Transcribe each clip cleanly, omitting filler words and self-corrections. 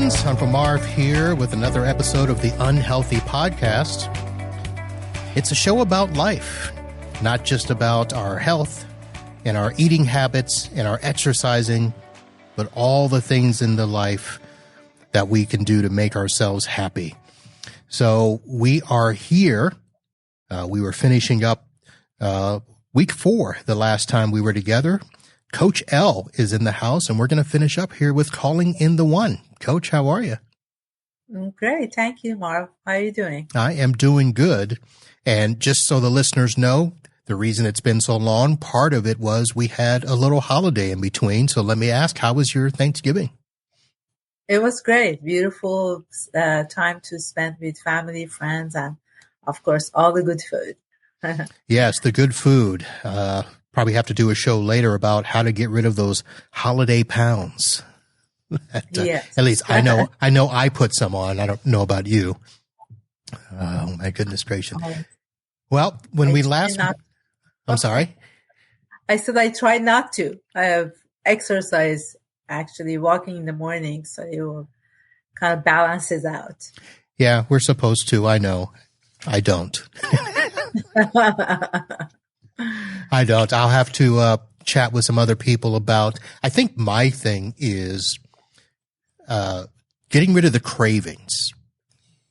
friends. Uncle Marv here with another episode of the Unhealthy Podcast. It's a show about life, not just about our health and our eating habits and our exercising, but all the things in the life that we can do to make ourselves happy. So we are here. We were finishing up week 4 the last time we were together. Coach Elle is in the house, and we're going to finish up here with Calling in the One. Coach, how are you? Great. Thank you, Marv. How are you doing? I am doing good. And just so the listeners know, the reason it's been so long, part of it was we had a little holiday in between. So let me ask, how was your Thanksgiving? It was great. Beautiful time to spend with family, friends, and, of course, all the good food. Yes, the good food. Probably have to do a show later about how to get rid of those holiday pounds. Yes. At least I know I put some on. I don't know about you. Oh, my goodness gracious. Well, when we last, I'm sorry. I said I try not to. I have exercise, actually walking in the morning, so it will kind of balances out. Yeah, we're supposed to. I know. I don't. I don't. I'll have to chat with some other people about, I think my thing is getting rid of the cravings.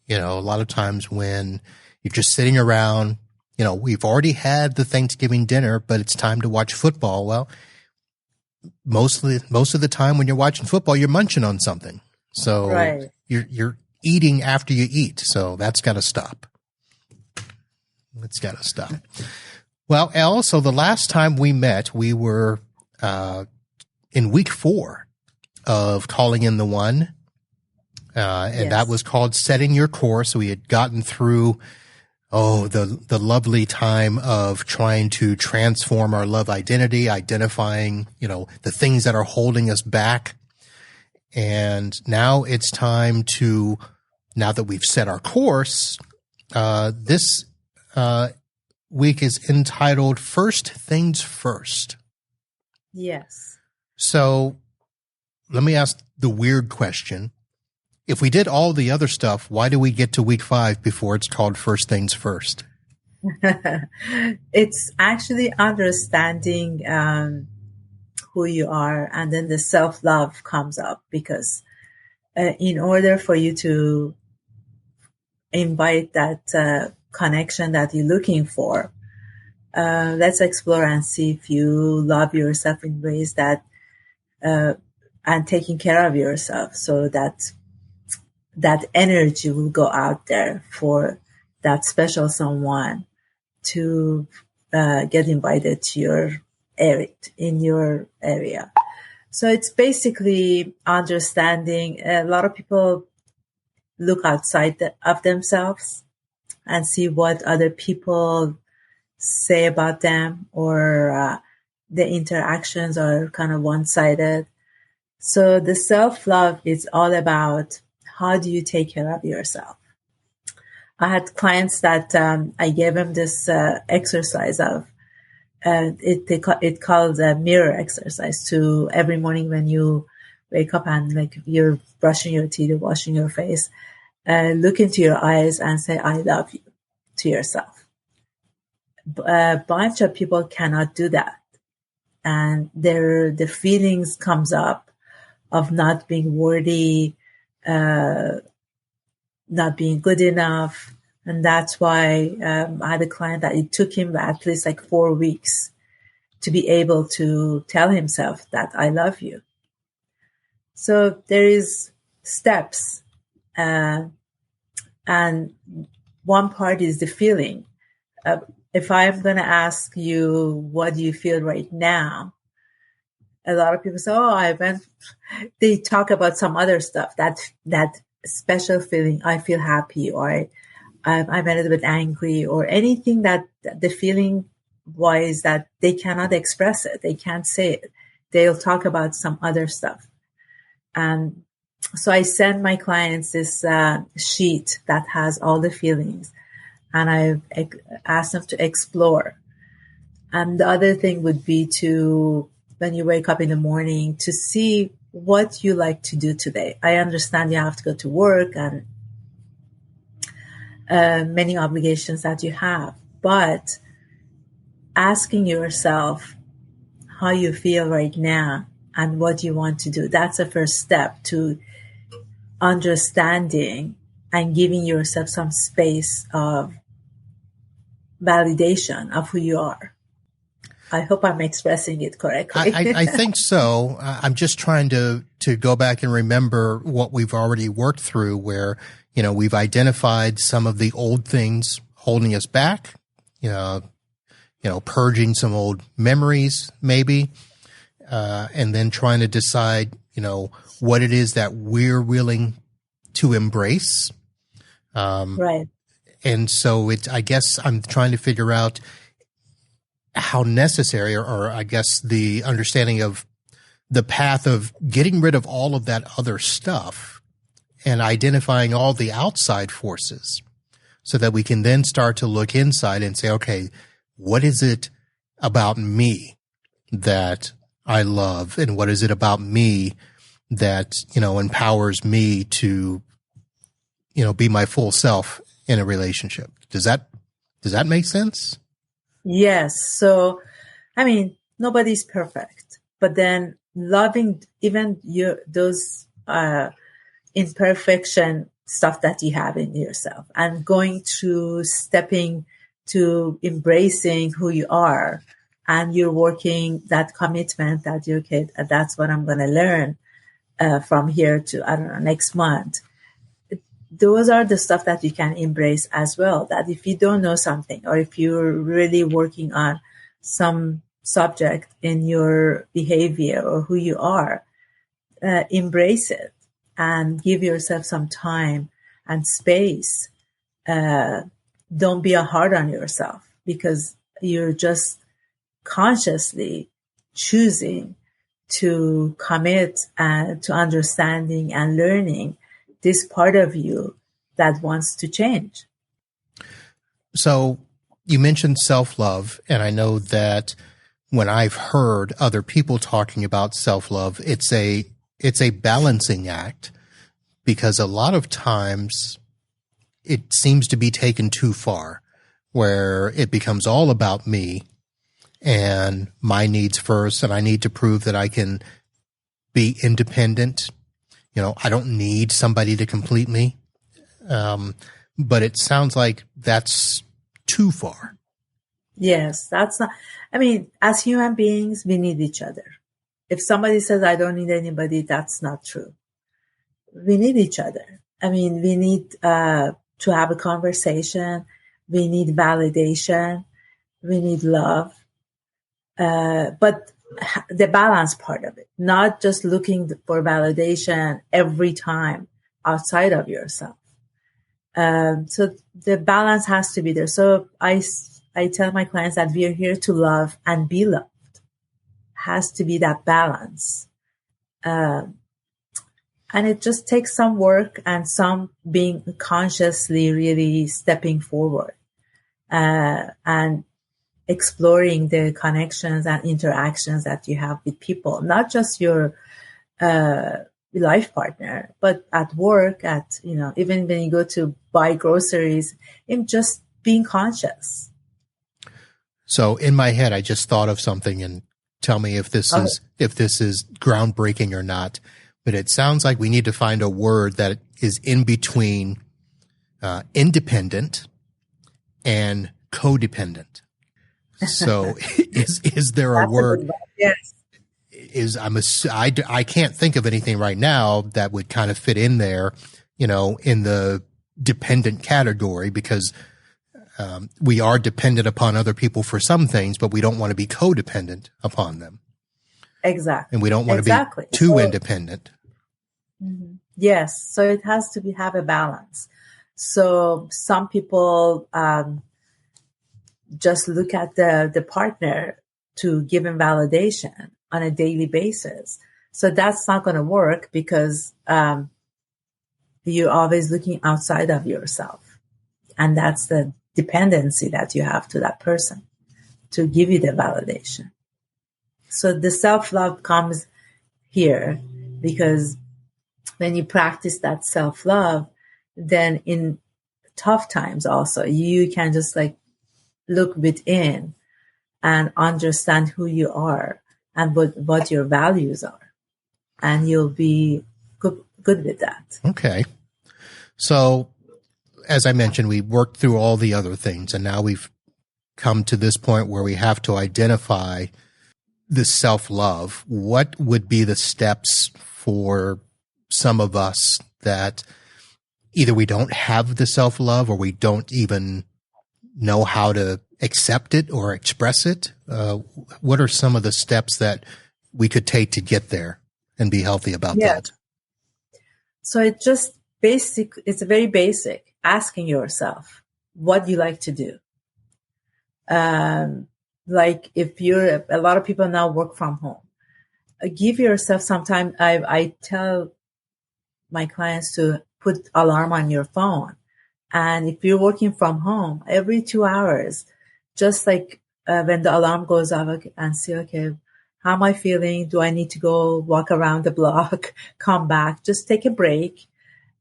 You know, a lot of times when you're just sitting around, you know, we've already had the Thanksgiving dinner, but it's time to watch football. Well, most of the time when you're watching football, you're munching on something. So right. You're eating after you eat. So that's got to stop. It's got to stop. Well, Elle, so the last time we met, we were in week 4 of Calling in the One. And yes. That was called Setting Your Course. We had gotten through, the lovely time of trying to transform our love identity, identifying, you know, the things that are holding us back. And now it's time to, now that we've set our course, this week is entitled First Things First. Yes. So let me ask the weird question. If we did all the other stuff, why do we get to week 5 before it's called First Things First? It's actually understanding who you are, and then the self-love comes up, because in order for you to invite that connection that you're looking for, let's explore and see if you love yourself in ways that and taking care of yourself, so that energy will go out there for that special someone to get invited to your area, in your area. So it's basically understanding. A lot of people look outside of themselves and see what other people say about them, or the interactions are kind of one-sided. So the self-love is all about, how do you take care of yourself? I had clients that I gave them this exercise of, it called a mirror exercise, to every morning when you wake up and like you're brushing your teeth or washing your face, look into your eyes and say, I love you, to yourself. A bunch of people cannot do that. And the feelings comes up of not being worthy, not being good enough. And that's why I had a client that it took him at least like 4 weeks to be able to tell himself that I love you. So there is steps. And one part is the feeling. If I'm going to ask you, what do you feel right now? A lot of people say, they talk about some other stuff, that special feeling, I feel happy, or I'm a little bit angry, or anything that the feeling wise that they cannot express it. They can't say it. They'll talk about some other stuff. And so I send my clients this sheet that has all the feelings, and I ask them to explore. And the other thing would be to, when you wake up in the morning, to see what you like to do today. I understand you have to go to work and many obligations that you have, but asking yourself how you feel right now and what you want to do, that's the first step to understanding and giving yourself some space of validation of who you are. I hope I'm expressing it correctly. I think so. I'm just trying to go back and remember what we've already worked through where, we've identified some of the old things holding us back, purging some old memories maybe, and then trying to decide, what it is that we're willing to embrace. Right. And so I guess I'm trying to figure out how necessary, or I guess the understanding of the path of getting rid of all of that other stuff and identifying all the outside forces so that we can then start to look inside and say, okay, what is it about me that I love? And what is it about me that, empowers me to, be my full self in a relationship? Does that make sense? Yes. So, nobody's perfect, but then loving even those imperfection stuff that you have in yourself and going to stepping to embracing who you are, and you're working that commitment that you okay, that's what I'm going to learn from here to, I don't know, next month. Those are the stuff that you can embrace as well. That if you don't know something, or if you're really working on some subject in your behavior or who you are, embrace it and give yourself some time and space. Don't be hard on yourself, because you're just consciously choosing to commit to understanding and learning this part of you that wants to change. So you mentioned self-love, and I know that when I've heard other people talking about self-love, it's a balancing act, because a lot of times it seems to be taken too far, where it becomes all about me and my needs first, and I need to prove that I can be independent. I don't need somebody to complete me. But it sounds like that's too far. Yes, that's not, as human beings, we need each other. If somebody says, I don't need anybody, that's not true. We need each other. We need to have a conversation. We need validation. We need love. But the balance part of it, not just looking for validation every time outside of yourself. So the balance has to be there. So I tell my clients that we are here to love and be loved. Has to be that balance. And it just takes some work and some being consciously really stepping forward, and exploring the connections and interactions that you have with people, not just your life partner, but at work, even when you go to buy groceries, in just being conscious. So in my head, I just thought of something, and tell me if this is groundbreaking or not. But it sounds like we need to find a word that is in between independent and codependent. So is there a word? Yes. I can't think of anything right now that would kind of fit in there, in the dependent category, because we are dependent upon other people for some things, but we don't want to be codependent upon them. Exactly. And we don't want to be too independent. Mm-hmm. Yes. So it has to have a balance. So some people just look at the partner to give him validation on a daily basis. So that's not going to work, because you're always looking outside of yourself. And that's the dependency that you have to that person to give you the validation. So the self-love comes here because when you practice that self-love, then in tough times also, you can just like look within and understand who you are and what your values are. And you'll be good with that. Okay. So as I mentioned, we worked through all the other things, and now we've come to this point where we have to identify the self-love. What would be the steps for some of us that either we don't have the self-love or we don't even know how to accept it or express it? What are some of the steps that we could take to get there and be healthy about that? So it's very basic, asking yourself what you like to do. Like if a lot of people now work from home, give yourself some time. I tell my clients to put alarm on your phone. And if you're working from home, every 2 hours, just like when the alarm goes off, and see, okay, how am I feeling? Do I need to go walk around the block, come back, just take a break?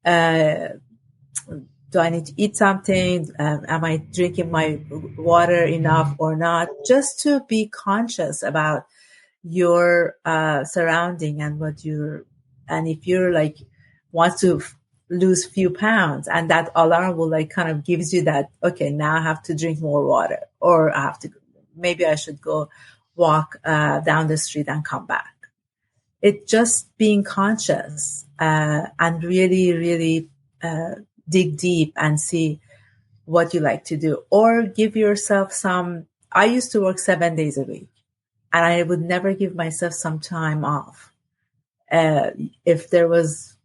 Do I need to eat something? Am I drinking my water enough or not? Just to be conscious about your surrounding and and if you're like want to lose few pounds, and that alarm will like kind of gives you that, okay, now I have to drink more water, or maybe I should go walk down the street and come back. It just being conscious and really, really dig deep and see what you like to do, or give yourself I used to work 7 days a week, and I would never give myself some time off. If there was,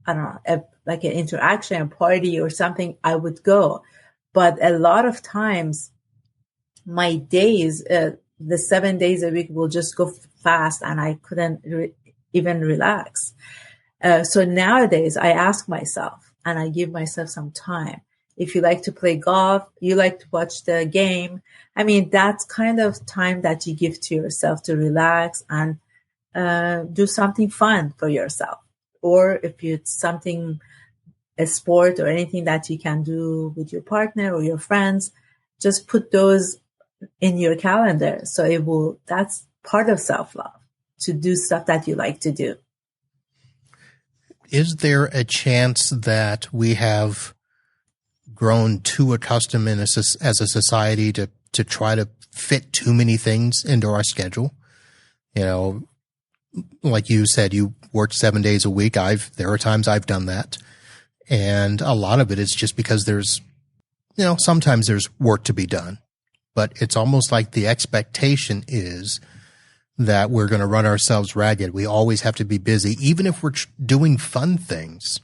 I don't know, like an interaction, a party or something, I would go. But a lot of times my days, the 7 days a week will just go fast, and I couldn't even relax. So nowadays I ask myself, and I give myself some time. If you like to play golf, you like to watch the game, I mean, that's kind of time that you give to yourself to relax and do something fun for yourself. Or if it's a sport or anything that you can do with your partner or your friends, just put those in your calendar. So that's part of self-love, to do stuff that you like to do. Is there a chance that we have grown too accustomed as a society to try to fit too many things into our schedule? You know, like you said, you worked 7 days a week. There are times I've done that. And a lot of it is just because sometimes there's work to be done, but it's almost like the expectation is that we're going to run ourselves ragged. We always have to be busy, even if we're doing fun things,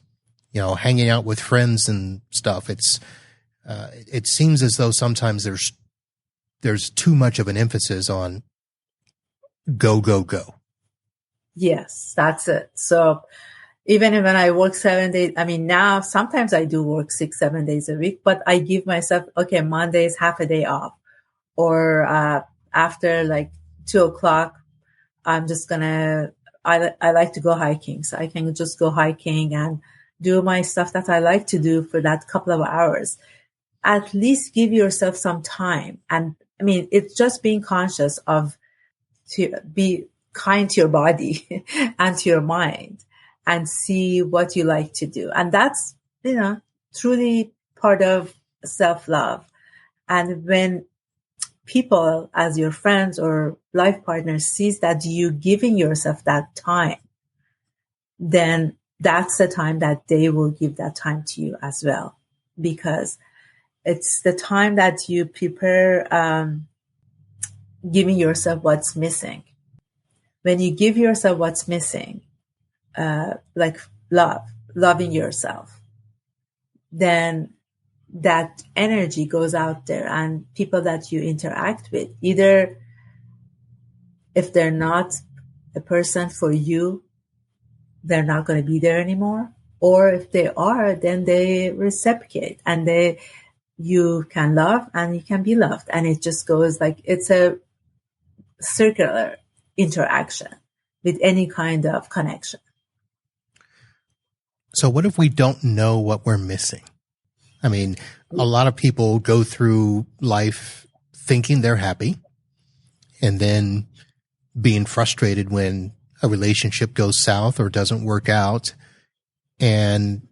hanging out with friends and stuff. It seems as though sometimes there's too much of an emphasis on go, go, go. Yes, that's it. So even when I work 7 days, I mean, now sometimes I do work 6-7 days a week, but I give myself, okay, Monday's half a day off, or after like 2:00, I'm just I like to go hiking. So I can just go hiking and do my stuff that I like to do for that couple of hours. At least give yourself some time. And I mean, it's just being conscious to be kind to your body and to your mind, and see what you like to do. And that's, truly part of self-love. And when people as your friends or life partners sees that you giving yourself that time, then that's the time that they will give that time to you as well, because it's the time that you prepare, giving yourself what's missing. When you give yourself what's missing, like loving yourself, then that energy goes out there, and people that you interact with, either if they're not a person for you, they're not going to be there anymore, or if they are, then they reciprocate, and you can love and you can be loved, and it just goes like it's a circular interaction with any kind of connection. So what if we don't know what we're missing? I mean, a lot of people go through life thinking they're happy and then being frustrated when a relationship goes south or doesn't work out and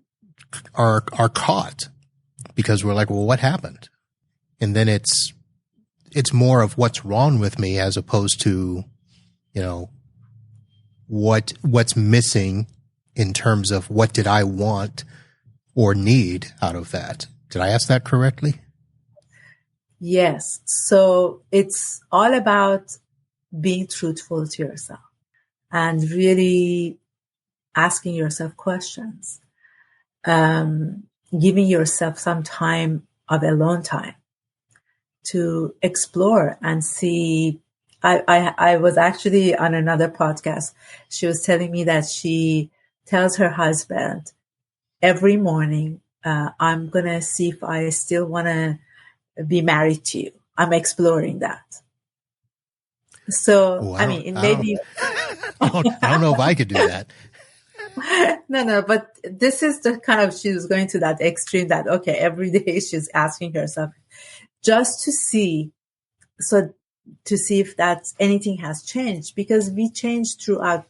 are caught because we're like, well, what happened? And then it's more of what's wrong with me as opposed to, you know, what's missing in terms of what did I want or need out of that. Did I ask that correctly? Yes. So it's all about being truthful to yourself and really asking yourself questions, giving yourself some time of alone time to explore and see. I was actually on another podcast. She was telling me that she tells her husband every morning, I'm going to see if I still want to be married to you. I'm exploring that. So, Oh, I mean, maybe. I don't know if I could do that. No, but this is the kind of, she was going to that extreme that, okay, every day she's asking herself just to see, to see if that's anything has changed, because we change throughout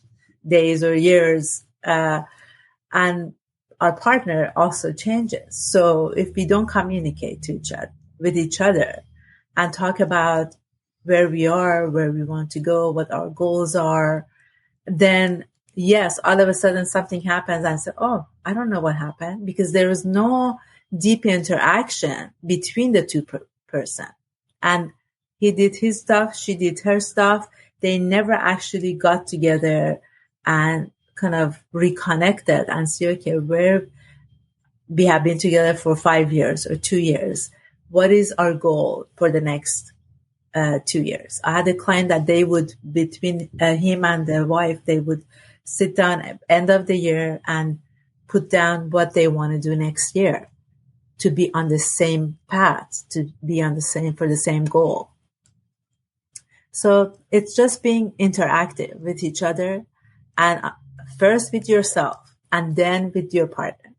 days or years, and our partner also changes. So if we don't communicate with each other and talk about where we are, where we want to go, what our goals are, then yes, all of a sudden something happens and I say, oh, I don't know what happened, because there is no deep interaction between the two person. And he did his stuff, she did her stuff. They never actually got together and kind of reconnected and see, okay, where we have been together for 5 years or 2 years. What is our goal for the next 2 years? I had a client that they would, between him and the wife, they would sit down at the end of the year and put down what they want to do next year to be on the same path, to be on for the same goal. So it's just being interactive with each other, and first with yourself and then with your partner.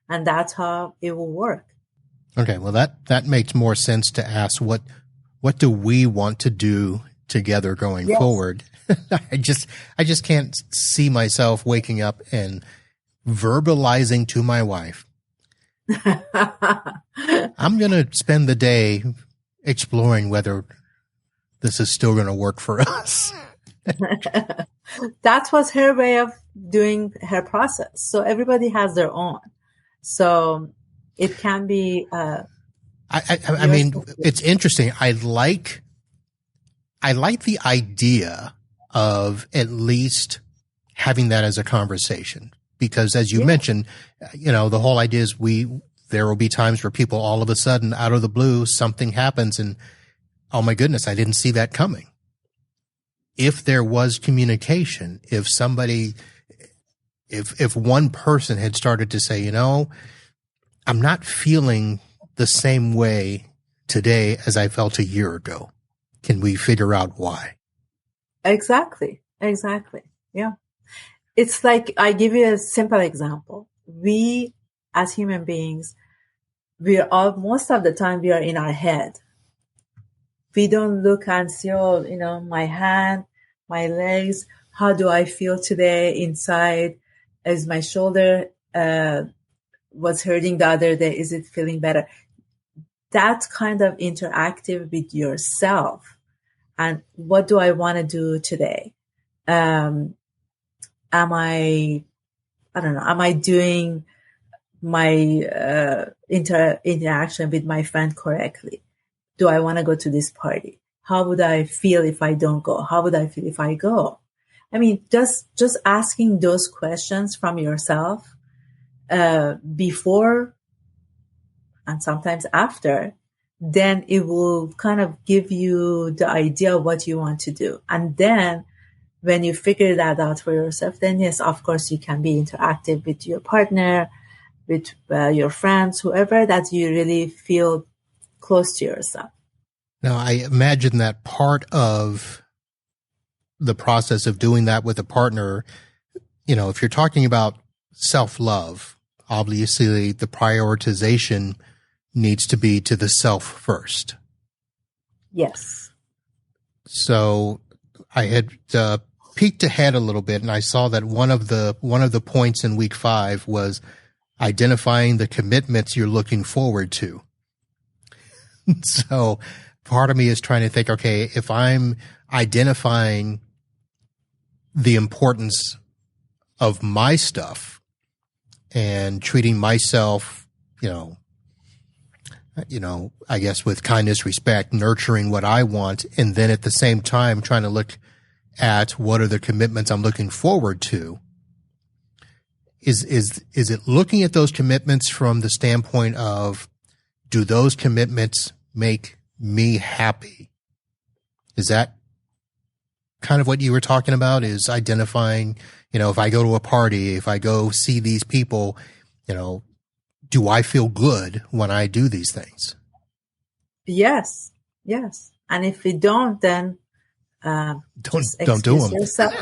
And that's how it will work. Okay. Well, that makes more sense to ask what do we want to do together going forward? I just can't see myself waking up and verbalizing to my wife, I'm going to spend the day exploring whether this is still going to work for us. That was her way of doing her process. So everybody has their own. So it can be. I mean, it's interesting. I like the idea of at least having that as a conversation, because as you mentioned, the whole idea is there will be times where people all of a sudden out of the blue, something happens and, oh my goodness, I didn't see that coming. If there was communication, if one person had started to say, I'm not feeling the same way today as I felt a year ago. Can we figure out why? Exactly. Yeah. It's like, I give you a simple example. We, as human beings, most of the time we are in our head. We don't look and see, my hand, my legs, how do I feel today inside? Is my shoulder was hurting the other day? Is it feeling better? That's kind of interactive with yourself. And what do I want to do today? Am I doing my interaction with my friend correctly? Do I want to go to this party? How would I feel if I don't go? How would I feel if I go? I mean, just asking those questions from yourself before and sometimes after, then it will kind of give you the idea of what you want to do. And then when you figure that out for yourself, then yes, of course, you can be interactive with your partner, with your friends, whoever that you really feel close to yourself. Now, I imagine that part of the process of doing that with a partner, if you're talking about self-love, obviously the prioritization needs to be to the self first. Yes. So I had peeked ahead a little bit, and I saw that one of the points in week 5 was identifying the commitments you're looking forward to. So part of me is trying to think, okay, if I'm identifying the importance of my stuff and treating myself, I guess with kindness, respect, nurturing what I want, and then at the same time trying to look at what are the commitments I'm looking forward to. Is it looking at those commitments from the standpoint of, do those commitments make me happy? Is that kind of what you were talking about, is identifying, if I go to a party, if I go see these people, do I feel good when I do these things? Yes. And if we don't, then don't do them. Yourself.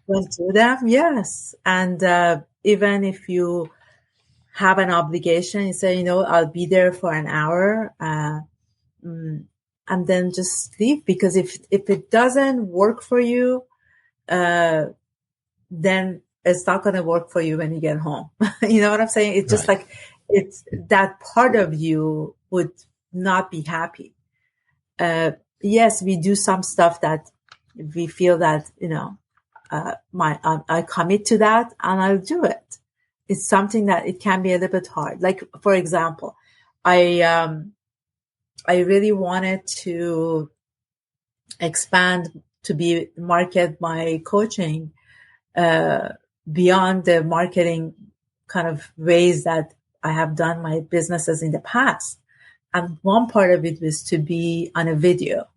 Don't do them. Yes. And even if you have an obligation, you say, I'll be there for an hour, and then just leave. Because if it doesn't work for you, then it's not going to work for you when you get home. You know what I'm saying? It's just like, it's that part of you would not be happy. Yes, we do some stuff that we feel that, I commit to that and I'll do it. It's something that it can be a little bit hard. Like, for example, I really wanted to expand to market my coaching, beyond the marketing kind of ways that I have done my businesses in the past. And one part of it was to be on a video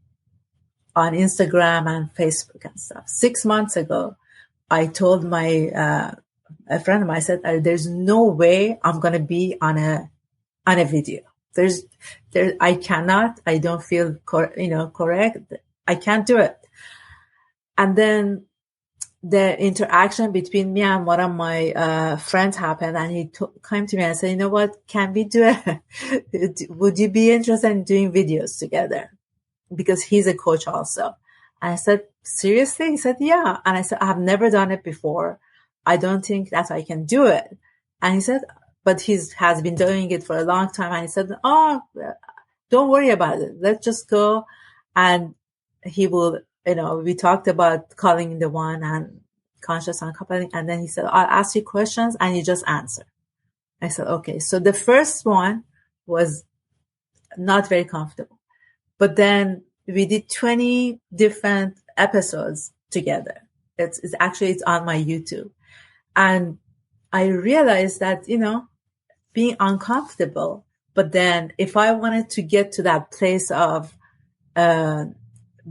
on Instagram and Facebook and stuff. 6 months ago, I told a friend of mine, I said, there's no way I'm going to be on a video. I cannot, I don't feel, correct. I can't do it. And then the interaction between me and one of my friends happened, and he came to me and said, what, can we do it? Would you be interested in doing videos together? Because he's a coach also. And I said, seriously? He said, yeah. And I said, I've never done it before. I don't think that I can do it. And he said, but has been doing it for a long time. And he said, oh, don't worry about it. Let's just go. And he will, we talked about calling the one and conscious uncoupling. And then he said, I'll ask you questions and you just answer. I said, okay. So the first one was not very comfortable, but then we did 20 different episodes together. It's on my YouTube. And I realized that, being uncomfortable, but then if I wanted to get to that place of,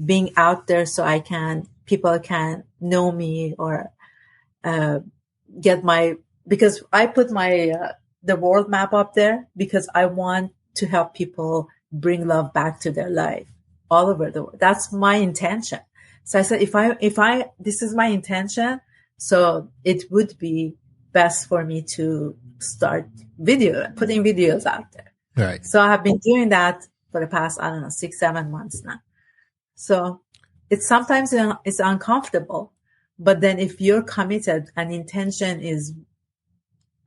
being out there so people can know me or, because I put the world map up there because I want to help people bring love back to their life all over the world. That's my intention. So I said, this is my intention. So it would be best for me to start putting videos out there. Right. So I have been doing that for the past, 6-7 months now. So sometimes it's uncomfortable, but then if you're committed and intention is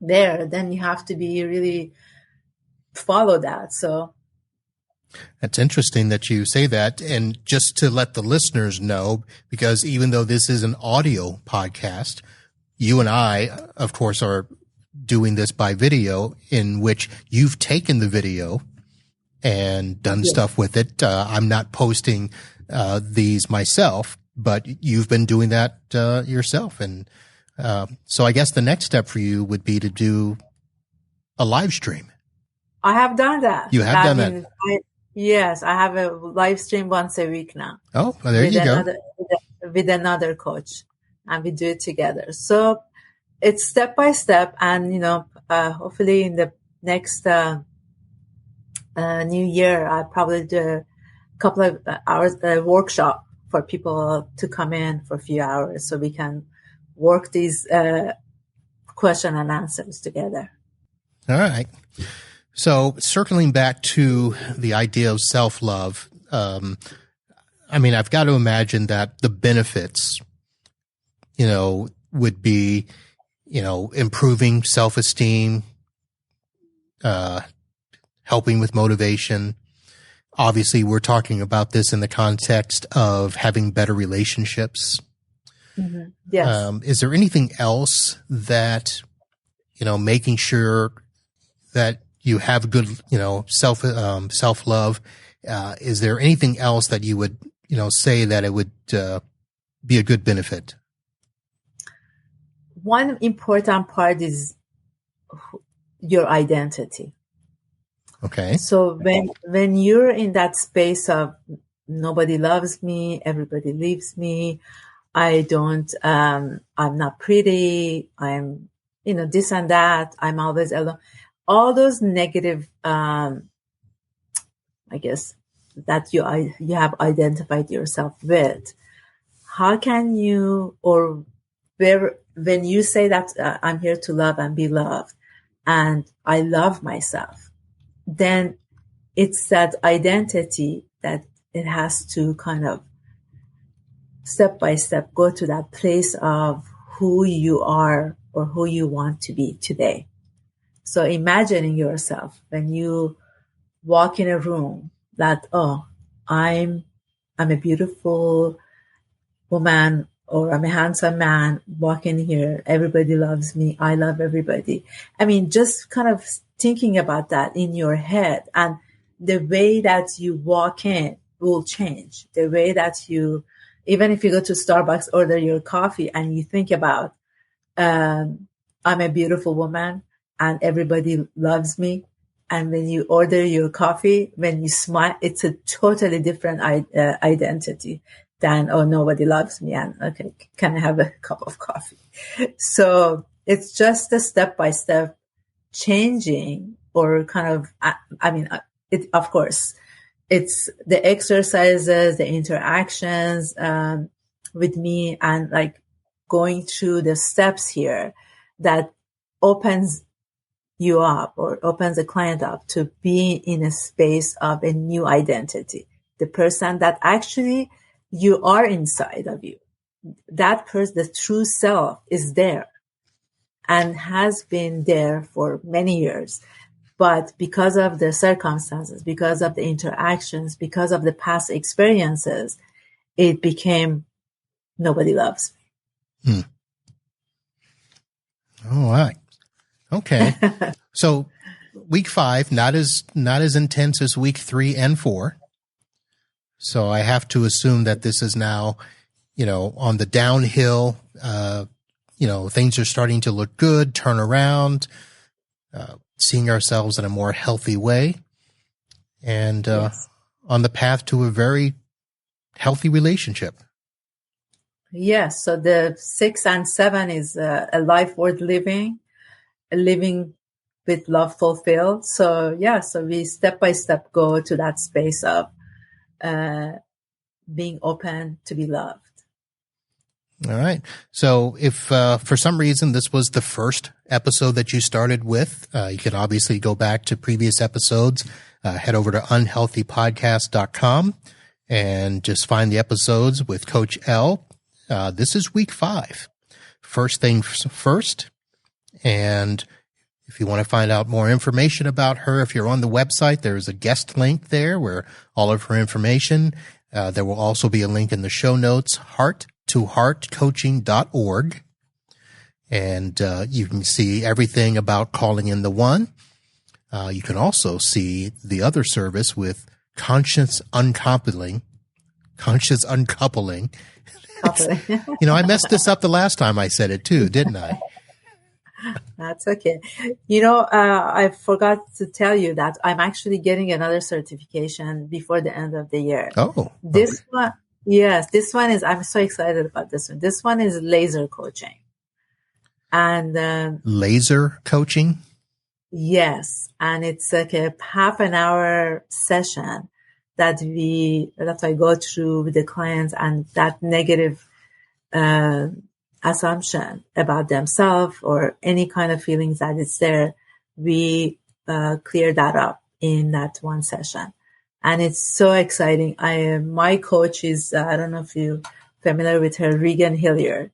there, then you have to be really follow that. So that's interesting that you say that. And just to let the listeners know, because even though this is an audio podcast, you and I, of course, are doing this by video, in which you've taken the video and done stuff with it. I'm not posting these myself, but you've been doing that yourself. And so I guess the next step for you would be to do a live stream. I have done that. You have done that? Yes, I have a live stream once a week now. Oh, well, there you go. With another coach, and we do it together. So it's step by step, and hopefully in the next new year, I'll probably do a couple of hours workshop for people to come in for a few hours, so we can work these question and answers together. All right. So circling back to the idea of self-love, I mean, I've got to imagine that the benefits, would be, improving self-esteem, helping with motivation. Obviously, we're talking about this in the context of having better relationships. Mm-hmm. Yes. Is there anything else that, making sure that you have good, self-love, is there anything else that you would, say that it would, be a good benefit? One important part is your identity. Okay. So when you're in that space of nobody loves me, everybody leaves me, I'm not pretty, I'm, this and that, I'm always alone. All those negative, I guess, that you have identified yourself with. How can you, or when you say that I'm here to love and be loved, and I love myself, then it's that identity that it has to kind of step by step go to that place of who you are or who you want to be today. So imagining yourself when you walk in a room that, oh, I'm a beautiful woman or I'm a handsome man walking here. Everybody loves me. I love everybody. I mean, just kind of thinking about that in your head, and the way that you walk in will change. The way that you, even if you go to Starbucks, order your coffee and you think about, I'm a beautiful woman and everybody loves me. And when you order your coffee, when you smile, it's a totally different identity than, oh, nobody loves me. And okay, can I have a cup of coffee? So it's just a step-by-step changing, or kind of, of course, it's the exercises, the interactions with me, and like going through the steps here that opens you up or opens the client up to be in a space of a new identity. The person that actually you are inside of you. That person, the true self, is there and has been there for many years. But because of the circumstances, because of the interactions, because of the past experiences, it became nobody loves me. All right. Okay. So week 5, not as intense as week 3 and 4. So I have to assume that this is now, on the downhill, things are starting to look good, turn around, seeing ourselves in a more healthy way, and Yes. on the path to a very healthy relationship. Yes. So the 6 and 7 is a life worth living, living with love fulfilled. So yeah, so we step by step go to that space of being open to be loved. All right. So if for some reason this was the first episode that you started with, you can obviously go back to previous episodes, head over to unhealthypodcast.com and just find the episodes with Coach Elle. This is week 5. First thing first. And if you want to find out more information about her, if you're on the website, there's a guest link there where all of her information. There will also be a link in the show notes, hearttoheartcoaching.org. And you can see everything about calling in the one. You can also see the other service with conscious uncoupling. I messed this up the last time I said it too, didn't I? That's okay. I forgot to tell you that I'm actually getting another certification before the end of the year. Oh, this one, yes, this one is, I'm so excited about this one. This one is laser coaching. And laser coaching? Yes. And it's like a half an hour session that I go through with the clients, and that negative assumption about themselves or any kind of feelings that is there, we clear that up in that one session. And it's so exciting. My coach is, I don't know if you're familiar with her, Regan Hilliard.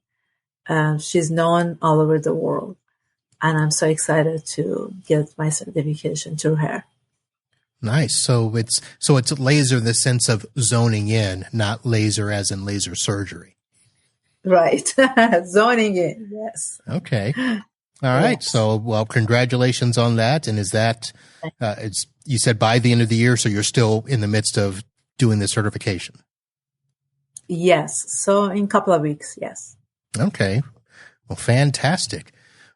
She's known all over the world. And I'm so excited to get my certification through her. Nice. So it's laser in the sense of zoning in, not laser as in laser surgery. Right. Zoning in. Yes. Okay. All right. Yes. So, well, congratulations on that. And is that, you said by the end of the year, so you're still in the midst of doing the certification? Yes. So in a couple of weeks. Yes. Okay. Well, fantastic.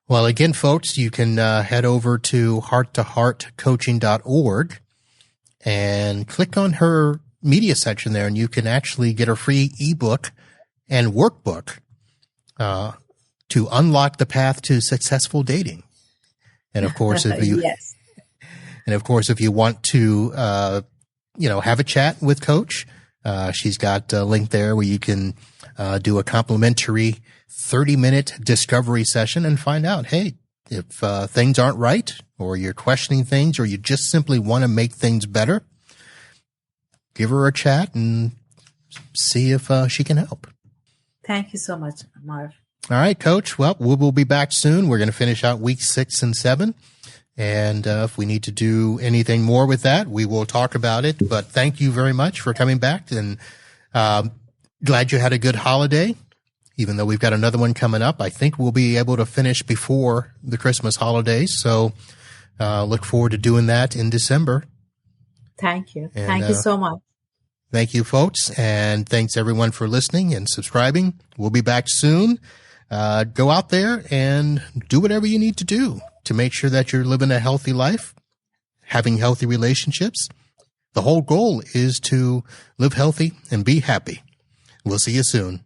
Well, again, folks, you can head over to hearttoheartcoaching.org and click on her media section there, and you can actually get a free ebook and workbook to unlock the path to successful dating. And of course, if you yes. And of course, if you want to have a chat with Coach, she's got a link there where you can do a complimentary 30-minute discovery session and find out, hey, if things aren't right, or you're questioning things, or you just simply want to make things better, give her a chat and see if she can help. Thank you so much, Marv. All right, Coach. Well, we'll be back soon. We're going to finish out week 6 and 7. And if we need to do anything more with that, we will talk about it. But thank you very much for coming back, and glad you had a good holiday. Even though we've got another one coming up, I think we'll be able to finish before the Christmas holidays. So look forward to doing that in December. Thank you. And, thank you so much. Thank you, folks. And thanks, everyone, for listening and subscribing. We'll be back soon. Go out there and do whatever you need to do to make sure that you're living a healthy life, having healthy relationships. The whole goal is to live healthy and be happy. We'll see you soon.